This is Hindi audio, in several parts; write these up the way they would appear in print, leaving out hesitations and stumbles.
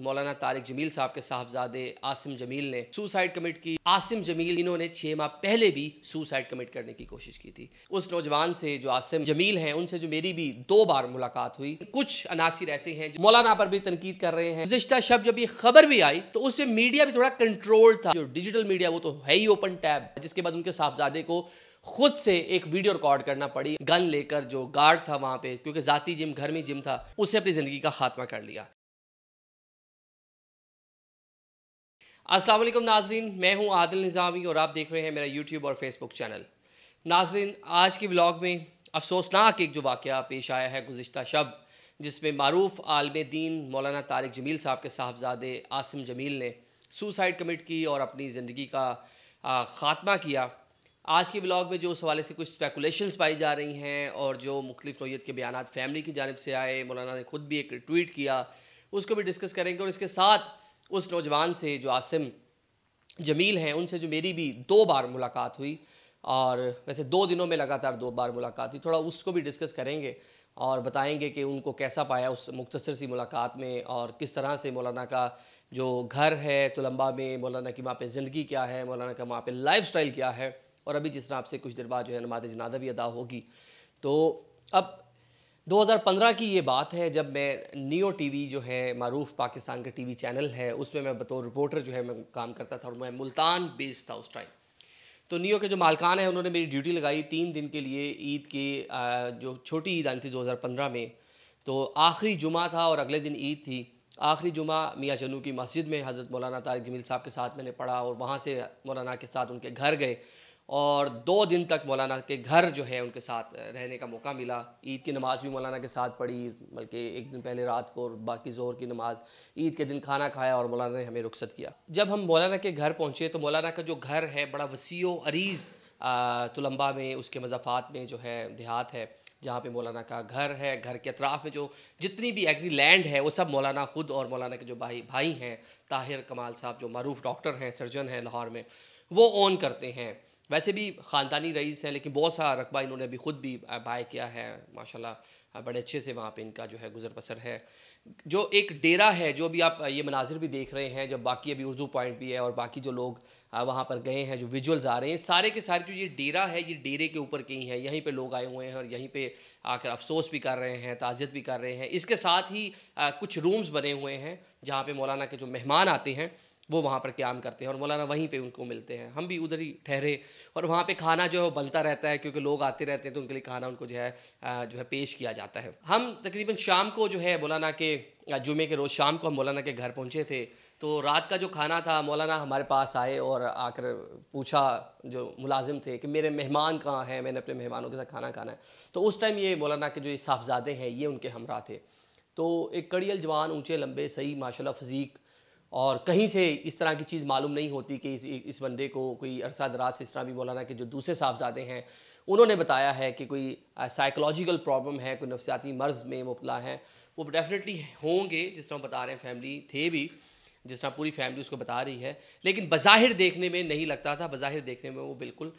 मौलाना तारिक जमील साहब के साहबजादे आसिम जमील ने सुसाइड कमिट की। आसिम जमील इन्होंने 6 माह पहले भी सुसाइड कमिट करने की कोशिश की थी। उस नौजवान से जो आसिम जमील हैं उनसे जो मेरी भी 2 बार मुलाकात हुई। कुछ अनासिर ऐसे हैं जो मौलाना पर भी तनकीद कर रहे हैं। गुज़िश्ता शब जब ये खबर भी आई तो उसमें मीडिया भी थोड़ा कंट्रोल था। जो डिजिटल मीडिया वो तो है ही ओपन टैब, जिसके बाद उनके साहबजादे को खुद से एक वीडियो रिकॉर्ड करना पड़ी। गन लेकर जो गार्ड था वहां पे, क्योंकि जाती जिम घर में जिम था, उससे अपनी जिंदगी का खात्मा कर लिया। अस्सलाम वालेकुम नाजरीन, मैं हूं आदिल निज़ामी और आप देख रहे हैं मेरा यूट्यूब और फेसबुक चैनल। नाजरीन, आज की व्लॉग में अफसोसनाक एक जो वाक़या पेश आया है गुज़िश्ता शब, जिसमें मारूफ आलिम दीन मौलाना तारिक जमील साहब के साहबजादे आसिम जमील ने सुसाइड कमिट की और अपनी ज़िंदगी का ख़ात्मा किया। आज के ब्लॉग में जो उस हवाले से कुछ स्पेकुलेशंस पाई जा रही हैं और जो मुख्तलिफ नौइयत के बयानात फैमिली की जानिब से आए, मौलाना ने खुद भी एक ट्वीट किया, उसको भी डिस्कस करेंगे। और इसके साथ उस नौजवान से जो आसिम जमील हैं उनसे जो मेरी भी 2 बार मुलाकात हुई, और वैसे 2 दिनों में लगातार 2 बार मुलाकात हुई, थोड़ा उसको भी डिस्कस करेंगे और बताएंगे कि उनको कैसा पाया उस मुख्तसर सी मुलाकात में, और किस तरह से मौलाना का जो घर है तुलंबा में, मौलाना की वहाँ पे ज़िंदगी क्या है, मौलाना का वहाँ पे लाइफ स्टाइल क्या है। और अभी जिस तरह आपसे कुछ देर बाद जो है नमाज़ जनाज़ा भी अदा होगी। तो अब 2015 की ये बात है जब मैं नियो टीवी जो है मारूफ पाकिस्तान का टीवी चैनल है, उसमें मैं बतौर रिपोर्टर जो है मैं काम करता था और मैं मुल्तान बेस्ड था उस टाइम। तो नियो के जो मालकान हैं उन्होंने मेरी ड्यूटी लगाई 3 दिन के लिए ईद की, जो छोटी ईद आई थी 2015 में। तो आखिरी जुमा था और अगले दिन ईद थी। आखिरी जुमा मियाँ चन्नू की मस्जिद में हज़रत मौलाना तारिक जमील साहब के साथ मैंने पढ़ा और वहाँ से मौलाना के साथ उनके घर गए और 2 दिन तक मौलाना के घर जो है उनके साथ रहने का मौका मिला। ईद की नमाज़ भी मौलाना के साथ पढ़ी, बल्कि एक दिन पहले रात को, और बाकी ज़ोहर की नमाज़, ईद के दिन खाना खाया और मौलाना ने हमें रुखसत किया। जब हम मौलाना के घर पहुँचे तो मौलाना का जो घर है बड़ा वसीओ अरीज़ तुलंबा में, उसके मज़ाफ़ात में जो है देहात है जहाँ पे मौलाना का घर है। घर के अतराफ़ में जो जितनी भी एग्री लैंड है वो सब मौलाना ख़ुद और मौलाना के जो भाई हैं ताहिर कमाल साहब, जो मारूफ डॉक्टर हैं, सर्जन हैं लाहौर में, वो ओन करते हैं। वैसे भी ख़ानदानी रईस हैं, लेकिन बहुत सारा रकबा इन्होंने अभी ख़ुद भी बाय किया है। माशाल्लाह बड़े अच्छे से वहाँ पे इनका जो है गुज़र बसर है। जो एक डेरा है, जो भी आप ये मनाजिर भी देख रहे हैं, जब बाकी अभी उर्दू पॉइंट भी है और बाकी जो लोग वहाँ पर गए हैं, जो विजुअल्स आ रहे हैं, सारे के सारे जो ये डेरा है, ये डेरे के ऊपर कहीं है, यहीं पे लोग आए हुए हैं और यहीं पे आकर अफसोस भी कर रहे हैं, ताज़ियत भी कर रहे हैं। इसके साथ ही कुछ रूम्स बने हुए हैं जहाँ पे मौलाना के जो मेहमान आते हैं वो वहाँ पर क़याम करते हैं और मौलाना वहीं पे उनको मिलते हैं। हम भी उधर ही ठहरे और वहाँ पे खाना जो है वो बनता रहता है, क्योंकि लोग आते रहते हैं तो उनके लिए खाना उनको जो है पेश किया जाता है। हम तकरीबन शाम को जो है मौलाना के जुमे के रोज़ शाम को हम मौलाना के घर पहुँचे थे। तो रात का जो खाना था, मौलाना हमारे पास आए और आकर पूछा जो मुलाजिम थे कि मेरे मेहमान कहाँ हैं, मैंने अपने मेहमानों के साथ खाना खाना है। तो उस टाइम ये मौलाना के जो साहबजादे हैं ये उनके हमरा थे। तो एक कड़ियल जवान, ऊँचे लंबे, सही माशाल्लाह फ़िज़ीक, और कहीं से इस तरह की चीज़ मालूम नहीं होती कि इस बंदे को कोई अरसा दराज से, इस तरह भी मौलाना के जो दूसरे साहबजादे हैं उन्होंने बताया है कि कोई साइकोलॉजिकल प्रॉब्लम है, कोई नफ्सियाती मर्ज़ में मुब्तला है। वो डेफिनेटली होंगे, जिस तरह बता रहे हैं, फैमिली थे भी, जिस तरह पूरी फैमिली उसको बता रही है, लेकिन बज़ाहिर देखने में नहीं लगता था। बज़ाहिर देखने में वो बिल्कुल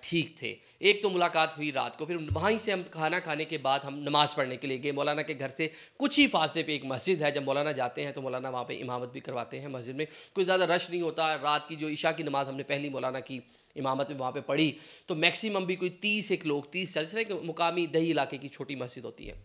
ठीक थे। एक तो मुलाकात हुई रात को, फिर वहीं से हम खाना खाने के बाद हम नमाज़ पढ़ने के लिए गए। मौलाना के घर से कुछ ही फासले पे एक मस्जिद है, जब मौलाना जाते हैं तो मौलाना वहाँ पे इमामत भी करवाते हैं। मस्जिद में कोई ज़्यादा रश नहीं होता। रात की जो इशा की नमाज़ हमने पहली मौलाना की इमामत में वहाँ पर पढ़ी, तो मैक्सिमम भी कोई 30 एक लोग, 30-40 एक मुकामी दही इलाके की छोटी मस्जिद होती है।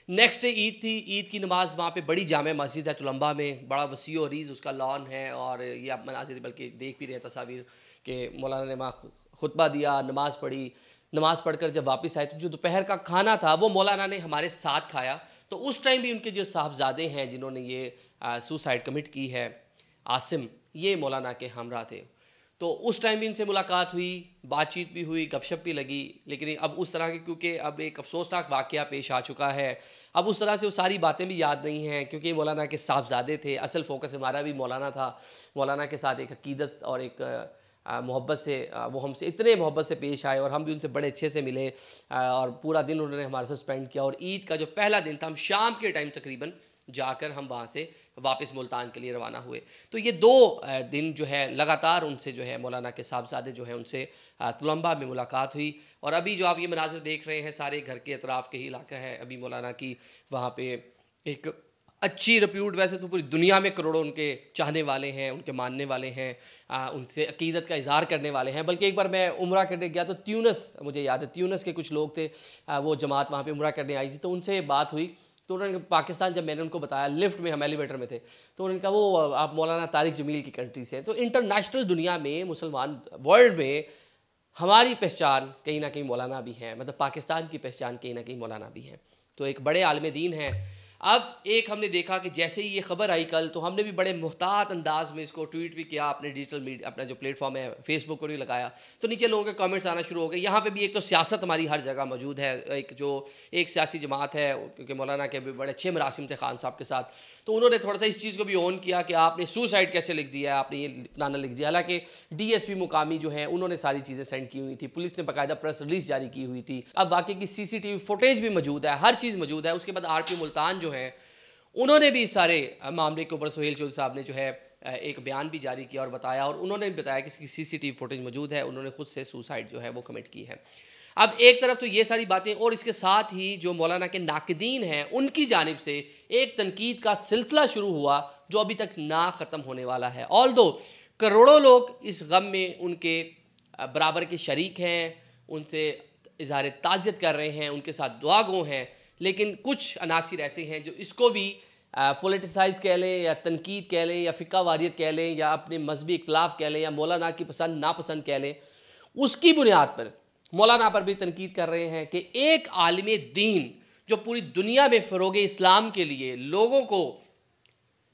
नेक्स्ट डे ईद थी। ईद की नमाज़ वहाँ पे बड़ी जामे मस्जिद है तुलंबा में, बड़ा वसीओ अरीज़ उसका लॉन है, और ये आप मनाजिर बल्कि देख भी रहे हैं तस्वीर के मौलाना ने वहाँ खुतबा दिया, नमाज़ पढ़ी। नमाज़ पढ़कर जब वापस आए तो जो दोपहर का खाना था वो मौलाना ने हमारे साथ खाया। तो उस टाइम भी उनके जो साहबजादे हैं जिन्होंने ये सुसाइड कमिट की है, आसिम, ये मौलाना के हमरा थे। तो उस टाइम भी इनसे मुलाकात हुई, बातचीत भी हुई, गपशप भी लगी। लेकिन अब उस तरह के, क्योंकि अब एक अफसोसनाक वाक़या पेश आ चुका है, अब उस तरह से वो सारी बातें भी याद नहीं हैं, क्योंकि मौलाना के साहबजादे थे। असल फ़ोकस हमारा भी मौलाना था। मौलाना के साथ एक अक़ीदत और एक मोहब्बत से वो हमसे इतने मोहब्बत से पेश आए और हम भी उनसे बड़े अच्छे से मिले, और पूरा दिन उन्होंने हमारे साथ स्पेंड किया। और ईद का जो पहला दिन था, हम शाम के टाइम तकरीबन जाकर हम वहाँ से वापस मुल्तान के लिए रवाना हुए। तो ये 2 दिन जो है लगातार उनसे जो है मौलाना के साहबजादे जो है उनसे तुलंबा में मुलाकात हुई। और अभी जो आप ये मनाज़िर देख रहे हैं सारे घर के अतराफ़ के ही इलाका है। अभी मौलाना की वहाँ पे एक अच्छी रिप्यूट, वैसे तो पूरी दुनिया में करोड़ों उनके चाहने वाले हैं, उनके मानने वाले हैं, उनसे अकीदत का इज़हार करने वाले हैं। बल्कि एक बार मैं उम्रा करने गया तो त्यूनस, मुझे याद है त्यूनस के कुछ लोग थे, वो जमात वहाँ पे उम्रा करने आई थी, तो उनसे बात हुई। तो उन्होंने पाकिस्तान, जब मैंने उनको बताया, लिफ्ट में हम एलिवेटर में थे, तो उन्होंने कहा वो आप मौलाना तारिक जमील की कंट्री से हैं। तो इंटरनेशनल दुनिया में, मुसलमान वर्ल्ड में हमारी पहचान कहीं ना कहीं मौलाना भी है, मतलब पाकिस्तान की पहचान कहीं ना कहीं मौलाना भी है। तो एक बड़े आलिम दीन हैं। अब एक हमने देखा कि जैसे ही ये खबर आई कल, तो हमने भी बड़े मुहतात अंदाज में इसको ट्वीट भी किया, अपने डिजिटल मीडिया, अपना जो प्लेटफॉर्म है फेसबुक पर भी लगाया। तो नीचे लोगों के कमेंट्स आना शुरू हो गए। यहाँ पे भी एक तो सियासत हमारी हर जगह मौजूद है, एक सियासी जमात है, क्योंकि मौलाना के भी बड़े अच्छे मरासिम थे खान साहब के साथ, तो उन्होंने थोड़ा सा इस चीज़ को भी ऑन किया कि आपने सुसाइड कैसे लिख दिया है, आपने ये इतना लिख दिया। हालांकि DSP मुकामी जो है उन्होंने सारी चीज़ें सेंड की हुई थी, पुलिस ने बाकायदा प्रेस रिलीज जारी की हुई थी। अब वाकई की CCTV फुटेज भी मौजूद है, हर चीज़ मौजूद है। उसके बाद RP मुल्तान जो है उन्होंने भी इस सारे मामले के ऊपर सुहेल चौधरी साहब ने जो है एक बयान भी जारी किया और बताया, और उन्होंने भी बताया कि इसकी CCTV फुटेज मौजूद है, उन्होंने खुद से सुसाइड जो है वो कमिट की है। अब एक तरफ तो ये सारी बातें, और इसके साथ ही जो मौलाना के नाक़दीन हैं उनकी जानिब से एक तनकीद का सिलसिला शुरू हुआ जो अभी तक ना ख़त्म होने वाला है। ऑल्दो करोड़ों लोग इस गम में उनके बराबर के शरीक हैं, उनसे इज़हार ताज़ियत कर रहे हैं, उनके साथ दुआ गो हैं, लेकिन कुछ अनासिर ऐसे हैं जो इसको भी पोलिटिसाइज कह लें, या तनकीद कह लें, या फ़िक़्हा वारियत कह लें, या अपने मजहबी इख्तलाफ कह लें, या मौलाना की पसंद नापसंद कह लें, उसकी बुनियाद पर मौलाना पर भी तनकीद कर रहे हैं कि एक आलिम दीन जो पूरी दुनिया में फ़रोग़ इस्लाम के लिए, लोगों को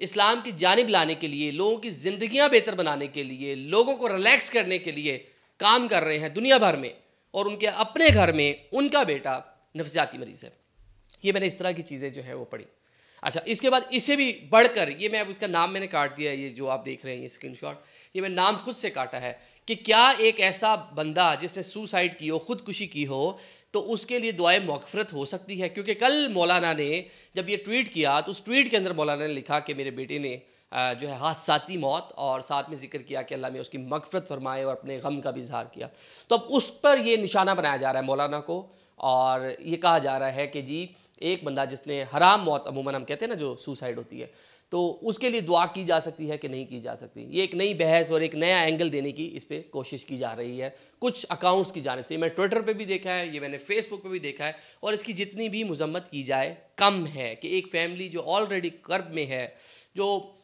इस्लाम की जानिब लाने के लिए, लोगों की ज़िंदगियाँ बेहतर बनाने के लिए, लोगों को रिलैक्स करने के लिए काम कर रहे हैं दुनिया भर में, और उनके अपने घर में उनका बेटा नफ्सियाती मरीज़ है। ये मैंने इस तरह की चीज़ें जो है वो पढ़ी। अच्छा, इसके बाद इससे भी बढ़कर, ये मैं अब इसका नाम मैंने काट दिया है, ये जो आप देख रहे हैं ये स्क्रीनशॉट, ये मैं नाम खुद से काटा है कि क्या एक ऐसा बंदा जिसने सुसाइड की हो, ख़ुदकुशी की हो, तो उसके लिए दुआए मग़फ़िरत हो सकती है। क्योंकि कल मौलाना ने जब ये ट्वीट किया तो उस ट्वीट के अंदर मौलाना ने लिखा कि मेरे बेटे ने जो है हादसाती मौत, और साथ में जिक्र किया कि अल्लाह में उसकी मग़फ़िरत फरमाए, और अपने गम का भी इज़हार किया। तो अब उस पर ये निशाना बनाया जा रहा है मौलाना को, और ये कहा जा रहा है कि जी एक बंदा जिसने हराम मौत, अमूमन हम कहते हैं ना जो सुसाइड होती है, तो उसके लिए दुआ की जा सकती है कि नहीं की जा सकती। ये एक नई बहस और एक नया एंगल देने की इस पर कोशिश की जा रही है कुछ अकाउंट्स की जानिब से। मैं ट्विटर पे भी देखा है, ये मैंने फेसबुक पे भी देखा है, और इसकी जितनी भी मजम्मत की जाए कम है कि एक फ़ैमिली जो ऑलरेडी कर्ब में है, जो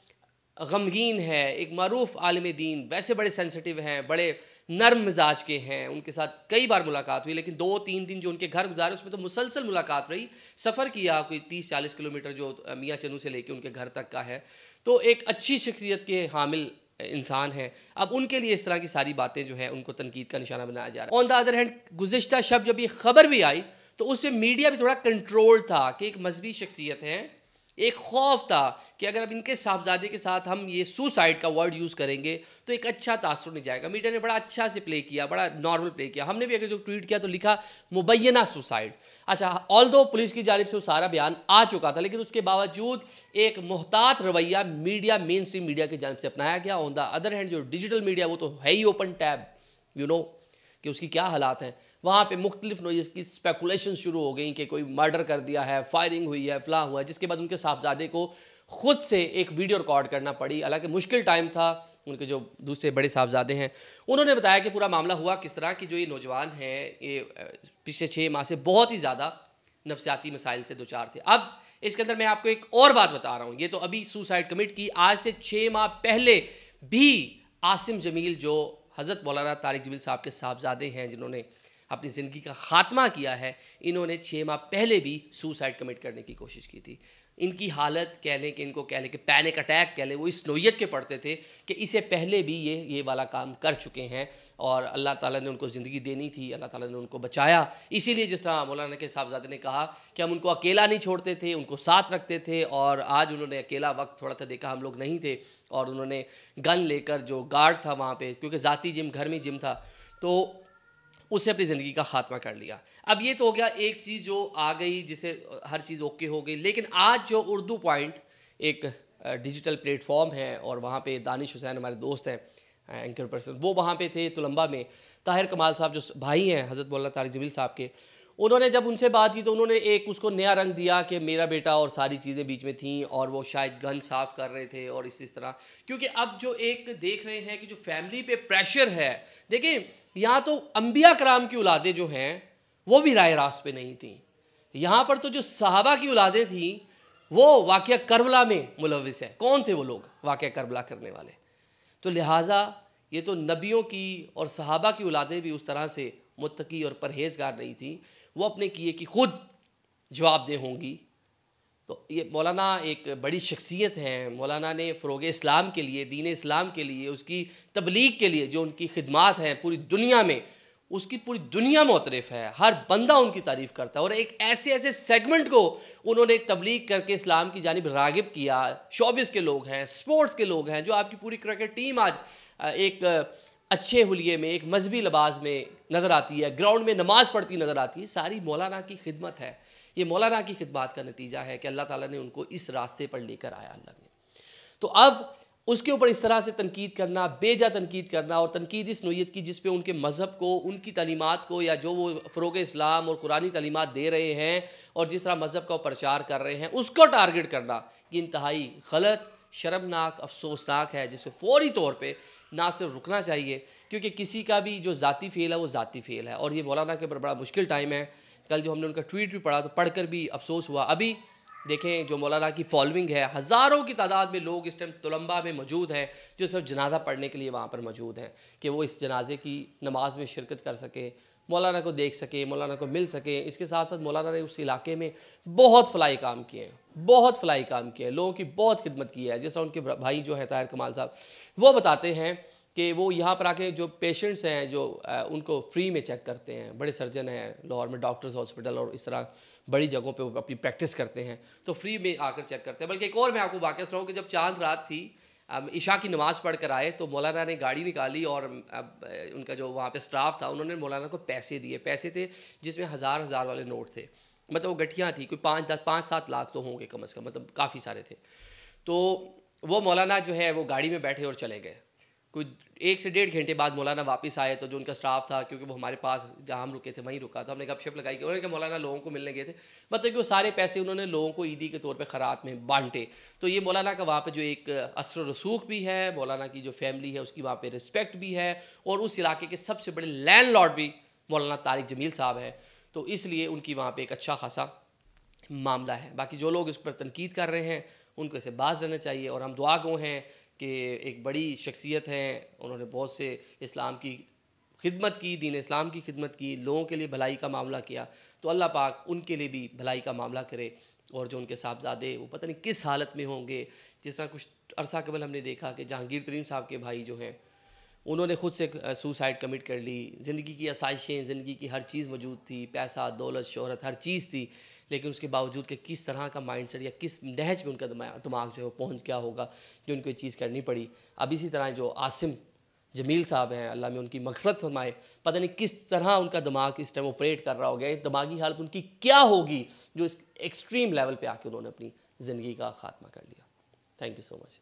गमगीन है, एक मरूफ आलिम दीन, वैसे बड़े सेंसिटिव हैं, बड़े नर्म मिजाज के हैं, उनके साथ कई बार मुलाकात हुई, लेकिन 2-3 दिन जो उनके घर गुजारे उसमें तो मुसलसल मुलाकात रही। सफ़र किया कोई 30-40 किलोमीटर जो मियाँ चनू से लेके उनके घर तक का है, तो एक अच्छी शख्सियत के हामिल इंसान हैं। अब उनके लिए इस तरह की सारी बातें जो है उनको तनकीद का निशाना बनाया जा रहा है। ऑन द अदर हैंड, गुज़िश्ता शब जब ये खबर भी आई तो उसमें मीडिया भी थोड़ा कंट्रोल था कि एक मजहबी शख्सियत है, एक खौफ था कि अगर अब इनके साहबजादे के साथ हम ये सुसाइड का वर्ड यूज़ करेंगे तो एक अच्छा तासुर नहीं जाएगा। मीडिया ने बड़ा अच्छा से प्ले किया, बड़ा नॉर्मल प्ले किया। हमने भी अगर जो ट्वीट किया तो लिखा मुबैना सुसाइड। अच्छा, ऑल्दो पुलिस की जानिब से वो सारा बयान आ चुका था, लेकिन उसके बावजूद एक मुहतात रवैया मीडिया, मेन स्ट्रीम मीडिया की जानिब से अपनाया गया। ऑन द अदर हैंड जो डिजिटल मीडिया वो तो है ही ओपन टैब, यू नो कि उसकी क्या हालात हैं। वहाँ पे मुख्तलिफ नोइज़ की स्पेकुलेशन शुरू हो गई कि कोई मर्डर कर दिया है, फायरिंग हुई है, फलां हुआ है, जिसके बाद उनके साहबजादे को खुद से एक वीडियो रिकॉर्ड करना पड़ी। हालांकि मुश्किल टाइम था, उनके जो दूसरे बड़े साहबजादे हैं उन्होंने बताया कि पूरा मामला हुआ किस तरह कि जो ये नौजवान हैं ये पिछले 6 माह से बहुत ही ज़्यादा नफ्सियाती मसाइल से दो चार थे। अब इसके अंदर मैं आपको एक और बात बता रहा हूँ, ये तो अभी सुसाइड कमिट की, आज से 6 माह पहले भी आसिम जमील जो हज़रत मौलाना तारिक जमील साहब के साहबजादे हैं जिन्होंने अपनी ज़िंदगी का ख़ात्मा किया है, इन्होंने 6 माह पहले भी सुसाइड कमिट करने की कोशिश की थी। इनकी हालत कह लें कि इनको कह लें कि पैनिक अटैक कह लें, वो इस नोयत के पड़ते थे कि इससे पहले भी ये वाला काम कर चुके हैं, और अल्लाह ताला ने उनको ज़िंदगी देनी थी, अल्लाह ताला ने उनको बचाया। इसीलिए जिस तरह मौलाना के साहबजादे ने कहा कि हम उनको अकेला नहीं छोड़ते थे, उनको साथ रखते थे, और आज उन्होंने अकेला वक्त थोड़ा सा देखा, हम लोग नहीं थे, और उन्होंने गन लेकर जो गार्ड था वहाँ पर, क्योंकि ज़ाती जिम, घर में जिम था, तो उससे अपनी ज़िंदगी का ख़ात्मा कर लिया। अब ये तो हो गया एक चीज़ जो आ गई जिसे हर चीज़ ओके हो गई। लेकिन आज जो उर्दू पॉइंट एक डिजिटल प्लेटफॉर्म है, और वहाँ पे दानिश हुसैन हमारे दोस्त हैं, एंकर पर्सन, वो वहाँ पे थे तुलंबा में। ताहिर कमाल साहब जो भाई हैं हज़रत मौलाना तारिक जमील साहब के, उन्होंने जब उनसे बात की तो उन्होंने एक उसको नया रंग दिया कि मेरा बेटा और सारी चीज़ें बीच में थीं और वो शायद गन साफ़ कर रहे थे और इस तरह। क्योंकि अब जो एक देख रहे हैं कि जो फैमिली पे प्रेशर है, देखिए यहाँ तो अंबिया कराम की औलादें जो हैं वो भी राय रास्त पे नहीं थी। यहाँ पर तो जो सहाबा की औलादें थी वो वाक़या करबला में मुलविस है। कौन थे वो लोग वाक़या करबला करने वाले? तो लिहाजा ये तो नबियों की और सहाबा की औलादें भी उस तरह से मुत्तकी और परहेज़गार नहीं थी, वो अपने किए की खुद जवाबदेह होंगी। तो ये मौलाना एक बड़ी शख्सियत हैं। मौलाना ने फ़रोग़ इस्लाम के लिए, दीन इस्लाम के लिए, उसकी तबलीग के लिए जो उनकी खिदमात हैं पूरी दुनिया में, उसकी पूरी दुनिया मुतरफ़ है। हर बंदा उनकी तारीफ़ करता है और एक ऐसे ऐसे सेगमेंट को उन्होंने तबलीग करके इस्लाम की जानिब रागिब किया। शोबिस के लोग हैं, स्पोर्ट्स के लोग हैं, जो आपकी पूरी क्रिकेट टीम आज एक अच्छे हुलिये में, एक मजहबी लिबास में नज़र आती है, ग्राउंड में नमाज़ पढ़ती नज़र आती है। सारी मौलाना की खिदमत है। ये मौलाना की खिदमत का नतीजा है कि अल्लाह ताला ने उनको इस रास्ते पर लेकर आया अल्लाह ने। तो अब उसके ऊपर इस तरह से तनकीद करना, बेजा तनकीद करना, और तनकीद इस नोयत की जिस पे उनके मज़हब को, उनकी तालीमात को, या जो वो फ़रोग़ इस्लाम और कुरानी तालीमात दे रहे हैं और जिस तरह मज़हब का प्रचार कर रहे हैं उसको टारगेट करना, ये इंतहाई गलत, शर्मनाक, अफसोसनाक है, जिसमें फ़ौरी तौर पर ना सिर्फ रुकना चाहिए, क्योंकि किसी का भी जो ज़ाती फ़ेल है वो ज़ाती फ़ेल है। और ये मौलाना के ऊपर बड़ा मुश्किल टाइम है। कल जो हमने उनका ट्वीट भी पढ़ा तो पढ़कर भी अफसोस हुआ। अभी देखें जो मौलाना की फॉलोइंग है, हज़ारों की तादाद में लोग इस टाइम तुलंबा में मौजूद हैं जो सिर्फ जनाजा पढ़ने के लिए वहाँ पर मौजूद हैं कि वो इस जनाजे की नमाज में शिरकत कर सके, मौलाना को देख सके, मौलाना को मिल सके। इसके साथ साथ मौलाना ने उस इलाके में बहुत फलाई काम किए हैं, बहुत फलाई काम किए हैं, लोगों की बहुत खिदमत की है। जिस तरह उनके भाई जो है ताहिर कमाल साहब, वो बताते हैं कि वो यहाँ पर आके जो पेशेंट्स हैं जो उनको फ्री में चेक करते हैं। बड़े सर्जन हैं लाहौर में, डॉक्टर्स हॉस्पिटल और इस तरह बड़ी जगहों पे वो अपनी प्रैक्टिस करते हैं, तो फ्री में आकर चेक करते हैं। बल्कि एक और मैं आपको वाक़या सुनाऊँ कि जब चांद रात थी, इशा की नमाज़ पढ़ कर आए तो मौलाना ने गाड़ी निकाली और उनका जो वहाँ पे स्टाफ था उन्होंने मौलाना को पैसे दिए। पैसे थे जिसमें हज़ार वाले नोट थे, मतलब वो गठियाँ थी, कोई 5-7 लाख तो होंगे कम अज़ कम, मतलब काफ़ी सारे थे। तो वो मौलाना जो है वो गाड़ी में बैठे और चले गए। कोई 1 से 1.5 घंटे बाद मौलाना वापस आए तो जो उनका स्टाफ था, क्योंकि वो हमारे पास जहाँ हम रुके थे वहीं रुका था, हमने गपशप लगाई कि उन्होंने कहा मौलाना लोगों को मिलने गए थे, मतलब कि वो सारे पैसे उन्होंने लोगों को ईदी के तौर पे खैरात में बांटे। तो ये मौलाना का वहाँ पे जो एक असर रसूख भी है, मौलाना की जो फैमिली है उसकी वहाँ पे रिस्पेक्ट भी है, और उस इलाके के सबसे बड़े लैंडलॉर्ड भी मौलाना तारिक जमील साहब है। तो इसलिए उनकी वहाँ पर एक अच्छा खासा मामला है। बाकी जो लोग इस पर तनकीद कर रहे हैं उनको इसे बाज रहना चाहिए, और हम दुआ गो हैं कि एक बड़ी शख्सियत हैं, उन्होंने बहुत से इस्लाम की खिदमत की, दीन इस्लाम की खिदमत की, लोगों के लिए भलाई का मामला किया, तो अल्लाह पाक उनके लिए भी भलाई का मामला करे। और जो उनके साहबजादे वो पता नहीं किस हालत में होंगे। जिस तरह कुछ अरसा कबल हमने देखा कि जहांगीर तरीन साहब के भाई जो हैं उन्होंने ख़ुद से सुसाइड कमिट कर ली। ज़िंदगी की आसाइशें, ज़िंदगी की हर चीज़ मौजूद थी, पैसा, दौलत, शोहरत, हर चीज़ थी, लेकिन उसके बावजूद कि किस तरह का माइंडसेट या किस नहज में उनका दिमाग जो है वो पहुँच गया होगा जो उनको ये चीज़ करनी पड़ी। अब इसी तरह जो आसिम जमील साहब हैं, अल्लाह में उनकी मग़फ़िरत फरमाए, पता नहीं किस तरह उनका दिमाग इस टाइम ऑपरेट कर रहा होगा, दिमागी हालत उनकी क्या होगी जो इस एक्सट्रीम लेवल पर आके उन्होंने अपनी ज़िंदगी का ख़ात्मा कर लिया। Thank you so much.